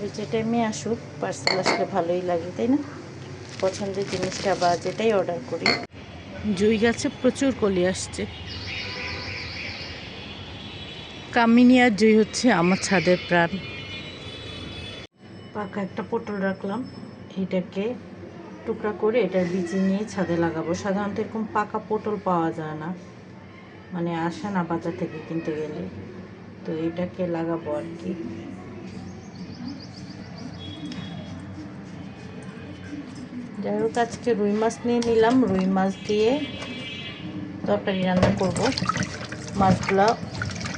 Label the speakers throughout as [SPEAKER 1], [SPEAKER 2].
[SPEAKER 1] তবে যে টাইমে আসুক পার্সেল আসলে ভালোই লাগে, তাই না? পছন্দের জিনিসটা বা যেটাই অর্ডার করি। জুই গাছে প্রচুর কলি আসছে। কামিনী আর জুই হচ্ছে আমার ছাদের প্রাণ। পাকা একটা পটল রাখলাম, এইটাকে টুকরা করে এটার বিচি নিয়ে ছাদে লাগাবো। সাধারণত এরকম পাকা পটল পাওয়া যায় না, মানে আসে না বাজার থেকে কিনতে গেলে, তো এটাকে লাগাবো আর কি। যাই হোক, আজকে রুই মাছ নিয়ে নিলাম, রুই মাছ দিয়ে তরকারি রান্না করব। মাছগুলা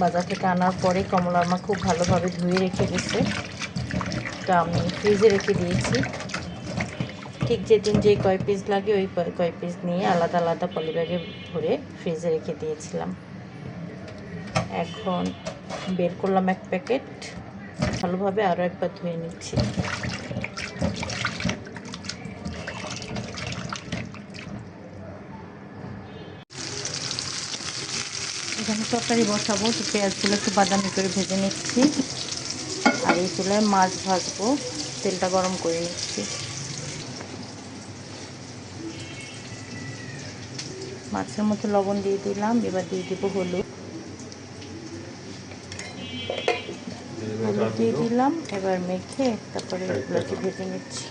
[SPEAKER 1] বাজার থেকে আনার পরে কমলার মা খুব ভালোভাবে ধুয়ে রেখে গেছে, তা আমি ফ্রিজে রেখে দিয়েছি। ঠিক যেদিন যে কয় পিস লাগে ওই কয় পিস নিয়ে আলাদা আলাদা পলিব্যাগে ভরে ফ্রিজে রেখে দিয়েছিলাম। এখন বের করলাম এক প্যাকেট, ভালোভাবে আরও একবার ধুয়ে নিচ্ছি। এখানে তরকারি বসাবো, তো পেঁয়াজগুলো একটু বাদামি করে ভেজে নিচ্ছি, আর এই চুলায় মাছ ভাজবো, তেলটা গরম করে নিচ্ছি। মাছের মধ্যে লবণ দিয়ে দিলাম, এবার দিয়ে দিব হলুদ দিয়ে দিলাম, এবার মেখে তারপরে এগুলোকে ভেজে নিচ্ছি।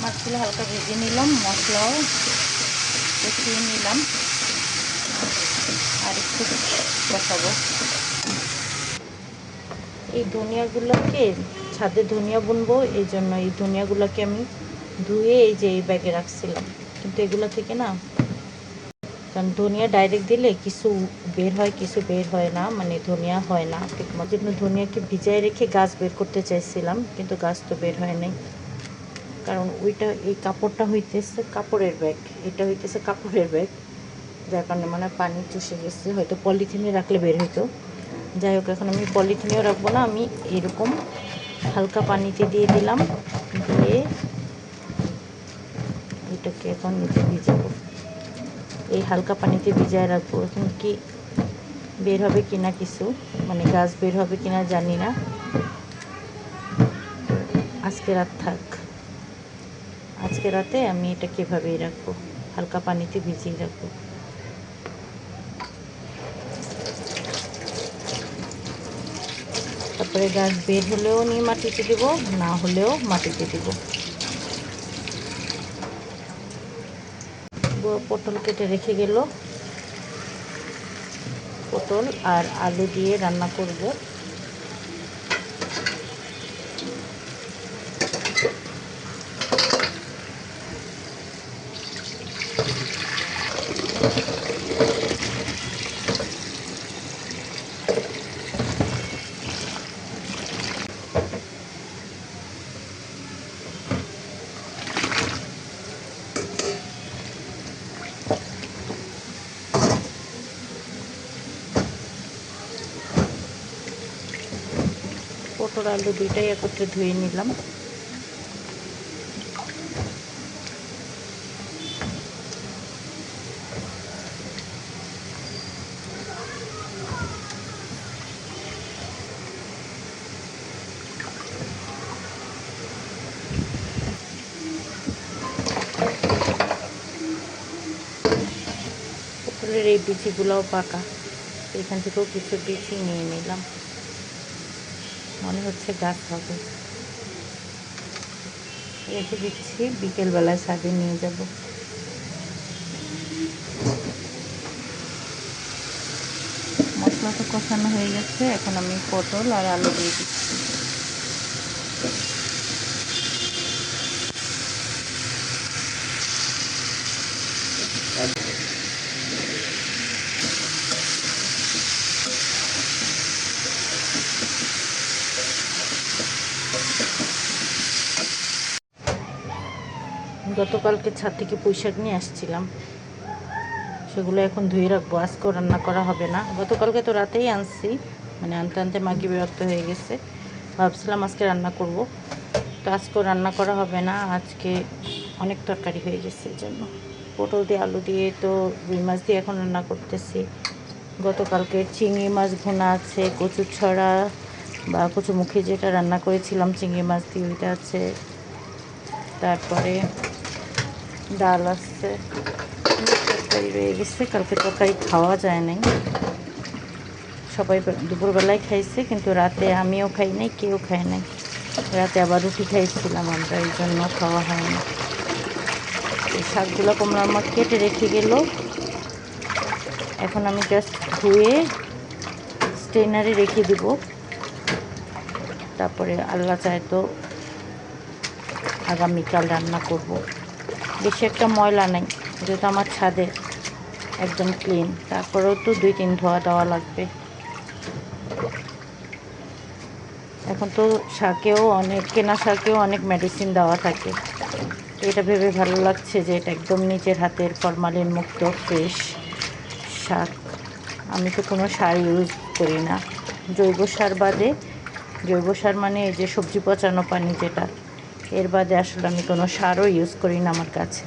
[SPEAKER 1] মাছগুলো হালকা ভেজে নিলাম, মশলাও কষিয়ে নিলাম, আর একটু কষাবো। এই ধনিয়াগুলোকে, ছাদে ধনিয়া বুনবো, এই জন্য এই ধনিয়াগুলোকে আমি ধুয়ে এই যে এই ব্যাগে রাখছিলাম, কিন্তু এগুলো থেকে না, কারণ ধনিয়া ডাইরেক্ট দিলে কিছু বের হয় কিছু বের হয় না, মানে ধনিয়া হয় না ঠিক মতো। জন্য ধনিয়াকে ভিজায় রেখে গাছ বের করতে চাইছিলাম, কিন্তু গাছ তো বের হয় নাই, কারণ ওইটা এই কাপড়টা হইতেছে কাপড়ের ব্যাগ, এটা হইতেছে কাপড়ের ব্যাগ, যার কারণে মানে পানি চুষে গেছে, হয়তো পলিথিনে রাখলে বের হইতো। যাই হোক, এখন আমি পলিথিনেও রাখবো না, আমি এরকম হালকা পানিতে দিয়ে দিলাম, দিয়ে এটাকে এখন নিচে ভিজাবো। এই হালকা পানিতে ভিজায় রাখবো, এখন কি বের হবে কিনা কিছু, মানে গাছ বের হবে কিনা জানি না, আজকে রাত থাক, আজকে রাতে আমি এটা কীভাবেই রাখবো, হালকা পানিতে ভিজিয়ে রাখবো। তারপরে গাছ বের হলেও নিয়ে মাটিতে দিব, না হলেও মাটিতে দিব। পটল কেটে রেখে গেল, পটল আর আলু দিয়ে রান্না করব। পটল আলু দুইটাই একত্রে ধুয়ে নিলাম। পটলের এই বিচিগুলোও পাকা, এখান থেকেও কিছু বিচি নিয়ে নিলাম, মনে হচ্ছে গাছ হবে, রেখে দিচ্ছি, বিকেলবেলায় ছাদে নিয়ে যাব। মশলা তো কষানো হয়ে গেছে, এখন আমি পটল আর আলু দিয়ে দিচ্ছি। গতকালকে ছাদ থেকে পুঁইশাক নিয়ে আসছিলাম, সেগুলো এখন ধুয়ে রাখবো, আজকেও রান্না করা হবে না, গতকালকে তো রাতেই আনছি, মানে আনতে আনতে মাগি বিরক্ত হয়ে গেছে। ভাবছিলাম আজকে রান্না করব, তো আজকেও রান্না করা হবে না, আজকে অনেক তরকারি হয়ে গেছে। এই জন্য পটল দিয়ে আলু দিয়ে তো রুই মাছ দিয়ে এখন রান্না করতেছি। গতকালকে চিংড়ি মাছ ভুনা আছে, কচু ছড়া বা কচুমুখী যেটা রান্না করেছিলাম চিংড়ি মাছ দিয়ে ওইটা আছে, তারপরে ডাল আছে, তরকারি রয়ে গেছে। কালকে তরকারি খাওয়া যায় নাই, সবাই দুপুরবেলায় খাইছে, কিন্তু রাতে আমিও খাই নাই, কেউ খায় নাই। রাতে আবার রুটি খাইছিলাম আমরা, এই জন্য খাওয়া হয় না। এই শাকগুলো কমলার মা কেটে রেখে গেল, এখন আমি জাস্ট ধুয়ে স্টেনারে রেখে দিব। তারপরে আল্লাহ চায় তো আগামীকাল রান্না করব। বেশি একটা ময়লা নেই, যেহেতু আমার ছাদে একদম ক্লিন, তারপরেও তো 2-3 ধোয়া দেওয়া লাগবে। এখন তো শাকেও অনেক, কেনা শাকেও অনেক মেডিসিন দেওয়া থাকে। তো এটা ভেবে ভালো লাগছে যে এটা একদম নিজের হাতের ফরমালিন মুক্ত ফ্রেশ শাক। আমি তো কোনো সার ইউজ করি না, জৈব সার বাদে। জৈব সার মানে এই যে সবজি পচানো পানি যেটা, এর বাদে আসলে আমি কোনো সারও ইউজ করি না আমার কাছে,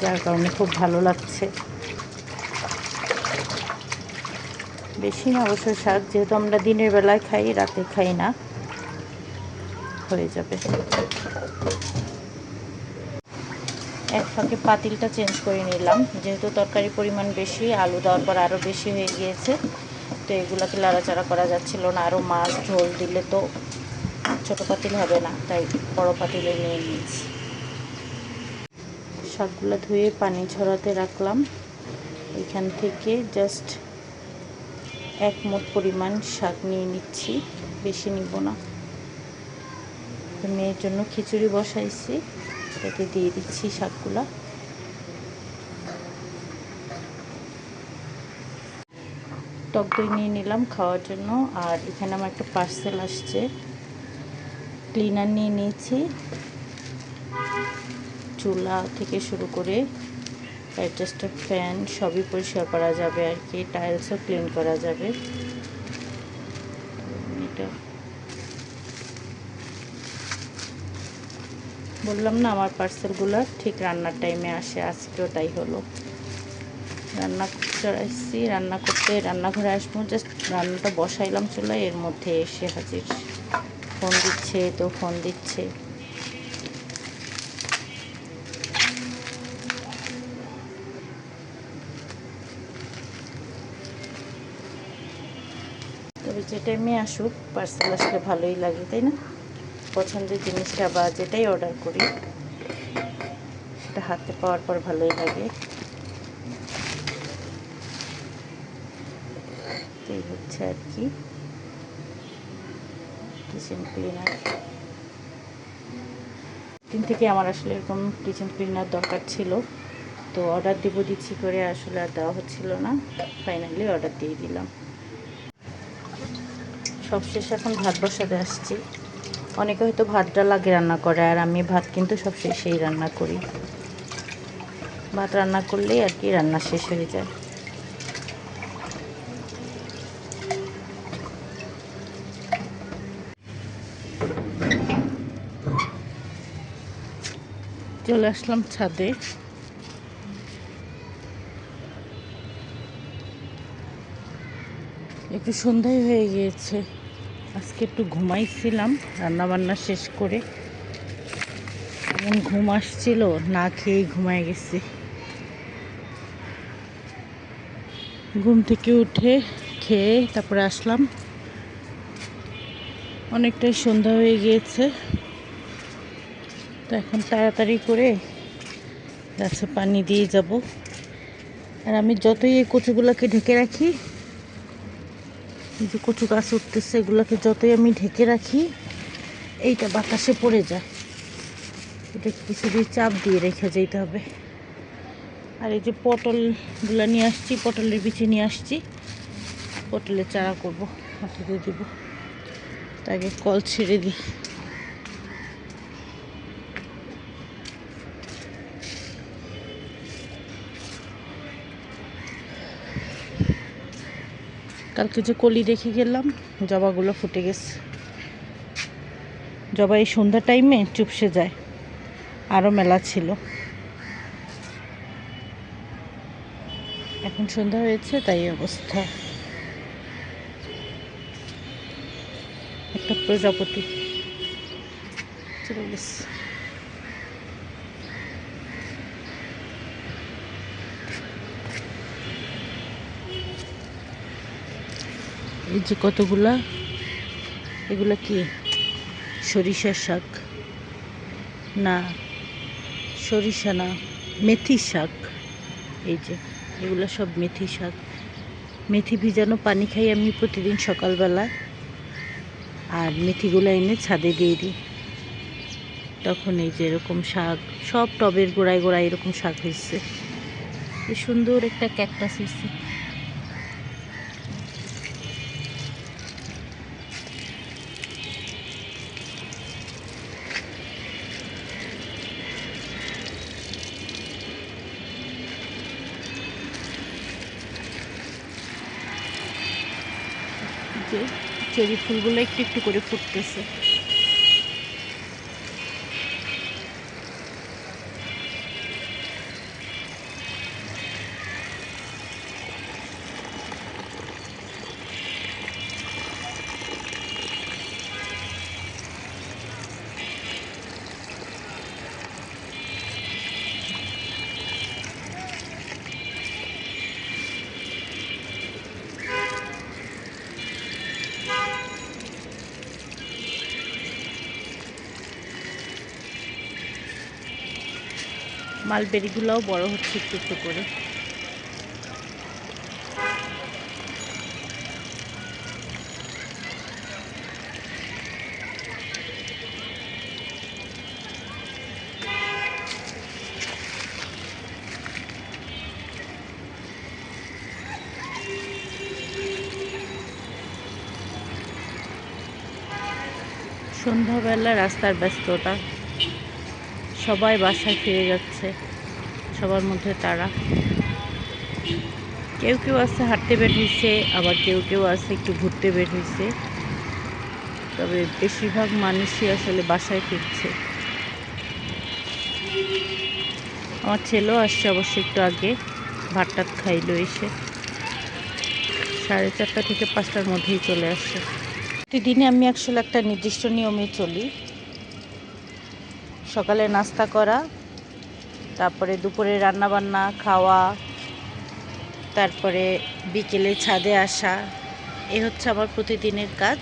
[SPEAKER 1] যার কারণে খুব ভালো লাগছে। বেশি না অবশ্য শাক, যেহেতু আমরা দিনের বেলায় খাই, রাতে খাই না, হয়ে যাবে। এক ফাঁকে পাতিলটা চেঞ্জ করে নিলাম, যেহেতু তরকারির পরিমাণ বেশি, আলু দেওয়ার পর আরও বেশি হয়ে গিয়েছে। তো এগুলোকে লাড়াচাড়া করা যাচ্ছিল না, আরও মাছ ঝোল দিলে তো ছোটো পাতিল হবে না, তাই বড় পাতিলে নিয়ে নিয়েছি। শাকগুলো ধুয়ে পানি ঝরাতে রাখলাম। এখান থেকে জাস্ট 1 মুঠ পরিমাণ শাক নিয়ে নিচ্ছি, বেশি নিব না। মেয়ের জন্য খিচুড়ি বসাইছি, এতে দিয়ে দিচ্ছি শাকগুলা। টক দই নিয়ে নিলাম খাওয়ার জন্য। আর এখানে আমার একটা পার্সেল আসছে, ক্লিনার নিয়ে নিয়েছি। চুলা থেকে শুরু করে অ্যাডজাস্টার ফ্যান সবই পরিষ্কার করা যাবে আর কি, টাইলসও ক্লিন করা যাবে। এটা বললাম না, আমার পার্সেলগুলো ঠিক রান্নার টাইমে আসে, আজকেও তাই হলো। রান্না চড়াইছি, রান্না করতে রান্নাঘরে আসবো, জাস্ট রান্নাটা বসাইলাম চুলায়, এর মধ্যে এসে হাজির। ফোন দিচ্ছে তো ফোন দিচ্ছে। তবে যে টাইমে আসুক, পার্সেল আসলে ভালোই লাগে, তাই না? পছন্দের জিনিসটা বা যেটাই অর্ডার করি সেটা হাতে পাওয়ার পর ভালোই লাগে। এই হচ্ছে আর কি কিচেন ক্লিনার। দিন থেকে আমার আসলে এরকম কিচেন ক্লিনার দরকার ছিল, তো অর্ডার দিচ্ছি করে আসলে আর দেওয়া হচ্ছিল না, ফাইনালি অর্ডার দিয়ে দিলাম। সবশেষ এখন ভাত বসাতে আসছি। অনেকে হয়তো ভাতটা লাগে রান্না করে, আর আমি ভাত কিন্তু সব শেষেই রান্না করি। ভাত রান্না করলেই আর কি রান্না শেষ হয়ে যায়। চলে আসলাম ছাদে। একটু সন্ধ্যায় হয়ে গিয়েছে, আজকে একটু ঘুমাইছিলাম রান্নাবান্না শেষ করে। এমন ঘুম আসছিল, না খেয়েই ঘুমায় গেছি। ঘুম থেকে উঠে খেয়ে তারপরে আসলাম, অনেকটাই সন্ধ্যা হয়ে গিয়েছে। তো এখন তাড়াতাড়ি করে গাছে পানি দিয়ে যাব। আর আমি যতই এই কচুগুলোকে ঢেকে রাখি, এই যে কচু গাছ উঠতেছে, এগুলোকে যতই আমি ঢেকে রাখি, এইটা বাতাসে পড়ে যায়। এটা কিছু দিয়ে চাপ দিয়ে রেখে যেতে হবে। আর এই যে পটলগুলো নিয়ে আসছি, পটলের বিচি নিয়ে আসছি, পটলের চারা করবো, মাটিতে দিব। তাকে কল ছেড়ে দিই। কালকে যে কলি রেখে গেলাম, জবাগুলো ফুটে গেছে। জবা এই সন্ধ্যা টাইমে চুপসে যায়, আরও মেলা ছিল। এখন সন্ধ্যা হয়েছে তাই অবস্থা। একটা প্রজাপতি চলে গেছে। এই যে কতগুলা, এগুলা কি সরিষার শাক? না, সরিষা না, মেথি শাক। এই যে এগুলো সব মেথি শাক। মেথি ভিজানো পানি খাই আমি প্রতিদিন সকালবেলা, আর মেথিগুলো এনে ছাদে দিয়ে দিই। তখন এই যে এরকম শাক, সব টবের গোড়ায় গোড়ায় এরকম শাক হয়েছে। কি সুন্দর একটা ক্যাকটাস হয়েছে। যে চেরি ফুলগুলো একটু একটু করে ফুটতেছে। মালবেরিগুলোও বড় হচ্ছে একটু একটু করে। সন্ধ্যাবেলা রাস্তার ব্যস্ততা, সবাই বাসায় ফিরে যাচ্ছে, সবার মধ্যে তারা। কেউ কেউ আছে হাঁটতে বের হয়েছে, আবার কেউ কেউ আছে একটু ঘুরতে বের হয়েছে। তবে বেশিরভাগ মানুষই আসলে বাসায় ফিরছে। আমার ছেলেও আসছে অবশ্য একটু আগে, ভাত টাত খাইলো এসে। 4:30 থেকে 5টার মধ্যেই চলে আসছে। প্রতিদিনে আমি আসলে একটা নির্দিষ্ট নিয়মে চলি। সকালে নাস্তা করা, তারপরে দুপুরে রান্না বান্না খাওয়া, তারপরে বিকেলে ছাদে আসা। এ হচ্ছে আমার প্রতিদিনের কাজ,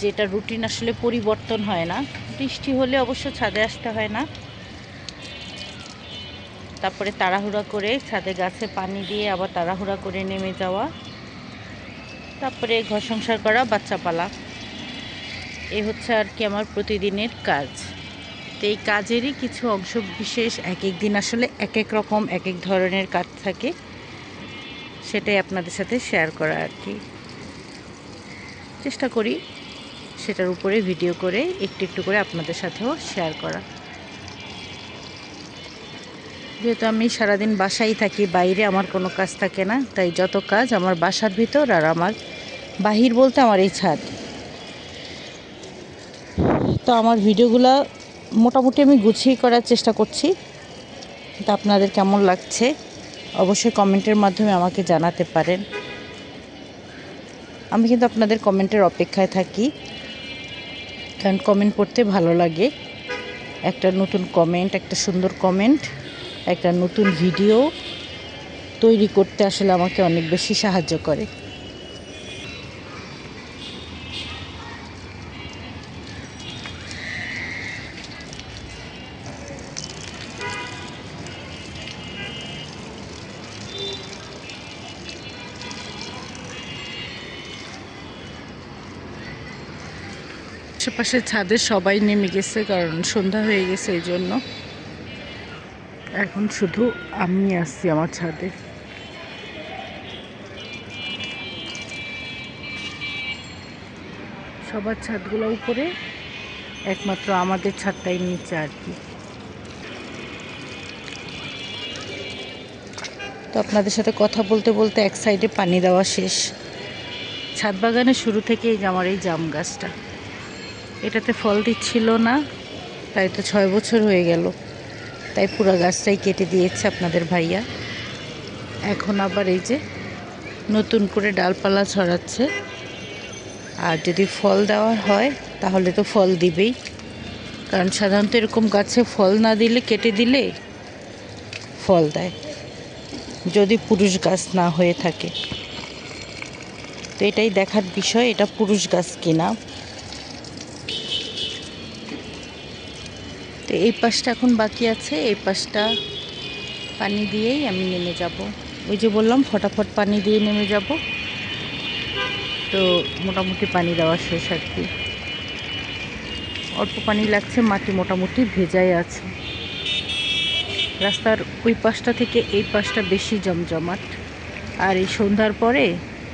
[SPEAKER 1] যেটা রুটিন আসলে পরিবর্তন হয় না। বৃষ্টি হলে অবশ্য ছাদে আসতে হয় না। তারপরে তাড়াহুড়া করে ছাদে গাছে পানি দিয়ে আবার তাড়াহুড়া করে নেমে যাওয়া, তারপরে ঘর সংসার করা, বাচ্চা পালা। এ হচ্ছে আর কি আমার প্রতিদিনের কাজ। তো এই কাজেরই কিছু অংশ বিশেষ এক এক দিন আসলে এক এক রকম এক এক ধরনের কাজ থাকে, সেটাই আপনাদের সাথে শেয়ার করা আর কি। চেষ্টা করি সেটার উপরে ভিডিও করে একটু একটু করে আপনাদের সাথেও শেয়ার করা। যেহেতু আমি সারাদিন বাসায় থাকি, বাইরে আমার কোনো কাজ থাকে না, তাই যত কাজ আমার বাসার ভিতর, আর আমার বাহির বলতে আমার এই ছাদ। তো আমার ভিডিওগুলো মোটামুটি আমি গুছিয়ে করার চেষ্টা করছি। তা আপনাদের কেমন লাগছে অবশ্যই কমেন্টের মাধ্যমে আমাকে জানাতে পারেন। আমি কিন্তু আপনাদের কমেন্টের অপেক্ষায় থাকি, কারণ কমেন্ট পড়তে ভালো লাগে। একটা নতুন কমেন্ট, একটা সুন্দর কমেন্ট, একটা নতুন ভিডিও তৈরি করতে আসলে আমাকে অনেক বেশি সাহায্য করে। আশেপাশে ছাদে সবাই নেমে গেছে, কারণ সন্ধ্যা হয়ে গেছে, এই জন্য এখন শুধু আমি আসছি আমার ছাদে। সবার ছাদগুলো উপরে, একমাত্র আমাদের ছাদটাই নিচে আর কি। তো আপনাদের সাথে কথা বলতে বলতে এক সাইডে পানি দেওয়া শেষ। ছাদ বাগানের শুরু থেকেই আমার এই জাম গাছটা, এটাতে ফল দিচ্ছিল না, তাই তো 6 বছর হয়ে গেল। তাই পুরো গাছটাই কেটে দিয়েছে আপনাদের ভাইয়া। এখন আবার এই যে নতুন করে ডালপালা ছড়াচ্ছে। আর যদি ফল দেওয়ার হয় তাহলে তো ফল দিবেই, কারণ সাধারণত এরকম গাছে ফল না দিলে, কেটে দিলে ফল দেয় যদি পুরুষ গাছ না হয়ে থাকে। তো এটাই দেখার বিষয়, এটা পুরুষ গাছ কিনা। তো এই পাশটা এখন বাকি আছে, এই পাশটা পানি দিয়েই আমি নেমে যাব। ওই যে বললাম ফটাফট পানি দিয়ে নেমে যাব। তো মোটামুটি পানি দেওয়া শেষ আর কি, অল্প পানি লাগছে, মাটি মোটামুটি ভেজাই আছে। রাস্তার ওই পাশটা থেকে এই পাশটা বেশি জমজমাট। আর এই সন্ধ্যার পরে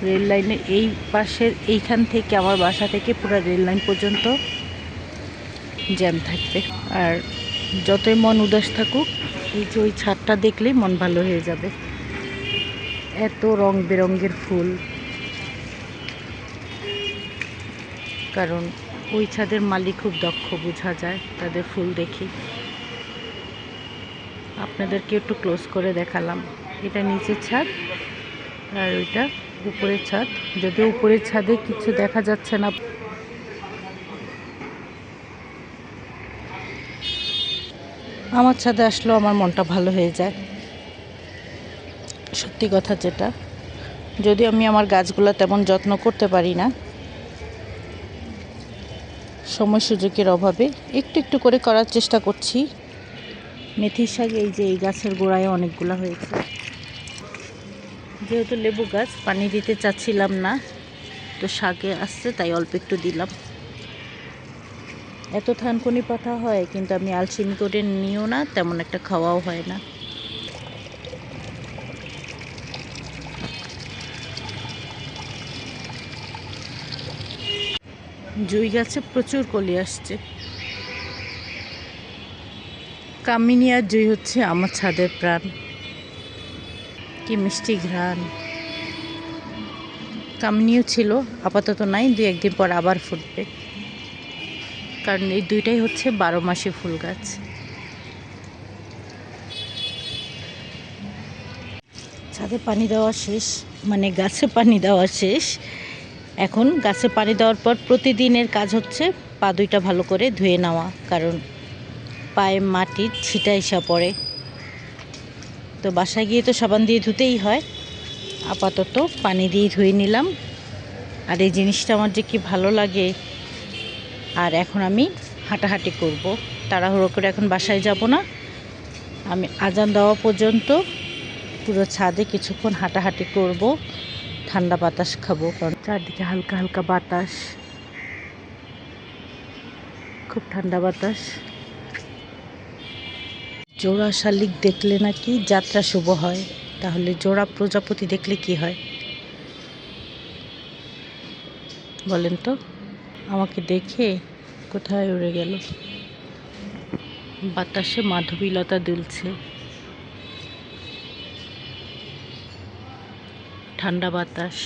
[SPEAKER 1] রেল লাইনের এই পাশের এইখান থেকে আমার বাসা থেকে পুরো রেল লাইন পর্যন্ত জ্যাম থাকবে। আর যতই মন উদাস থাকুক, এই যে ওই ছাদটা দেখলেই মন ভালো হয়ে যাবে। এত রং বেরঙের ফুল, কারণ ওই ছাদের মালিক খুব দক্ষ, বোঝা যায় তাদের ফুল দেখি। আপনাদেরকে একটু ক্লোজ করে দেখালাম। এটা নিচের ছাদ আর ওইটা উপরের ছাদ। যদিও উপরের ছাদে কিছু দেখা যাচ্ছে না। আমার ছাদে আসলেও আমার মনটা ভালো হয়ে যায়, সত্যি কথা যেটা। যদিও আমি আমার গাছগুলো তেমন যত্ন করতে পারি না, সময় সুযোগের অভাবে একটু একটু করে করার চেষ্টা করছি। মেথির শাক এই যে এই গাছের গোড়ায় অনেকগুলো হয়েছে। যেহেতু লেবু গাছ, পানি দিতে চাচ্ছিলাম না, তো শাকে আসছে তাই অল্প একটু দিলাম। এত থানকুনি পাতা হয়, কিন্তু আমি আলসেমি করে নিও না, তেমন একটা খাওয়াও হয় না। জুই গাছে প্রচুর কলি আসছে। কামিনী আর জুই হচ্ছে আমার ছাদের প্রাণ। কি মিষ্টি ঘ্রাণ। কামিনীও ছিল, আপাতত নাই, 2-1 দিন পর আবার ফুটবে, কারণ এই দুইটাই হচ্ছে 12 মাসে ফুল গাছ। ছাদে পানি দেওয়া শেষ, মানে গাছে পানি দেওয়া শেষ। এখন গাছে পানি দেওয়ার পর প্রতিদিনের কাজ হচ্ছে পা দুইটা ভালো করে ধুয়ে নেওয়া, কারণ পায়ে মাটির ছিটা এসে পড়ে। তো বাসায় গিয়ে তো সাবান দিয়ে ধুতেই হয়, আপাতত পানি দিয়ে ধুয়ে নিলাম। আর এই জিনিসটা আমার যে কি ভালো লাগে। আর এখন আমি হাঁটাহাঁটি করব, তাড়াহুড়ো করে এখন বাসায় যাব না। আমি আজান দেওয়া পর্যন্ত পুরো ছাদে কিছুক্ষণ হাঁটাহাঁটি করব, ঠান্ডা বাতাস খাবো, কারণ চারদিকে হালকা হালকা বাতাস, খুব ঠান্ডা বাতাস। জোড়া শালিক দেখলে নাকি যাত্রা শুভ হয়, তাহলে জোড়া প্রজাপতি দেখলে কি হয় বলেন তো? আমাকে দেখে কোথায় উড়ে গেল। বাতাসে মাধবীলতা দুলছে, ঠান্ডা বাতাস।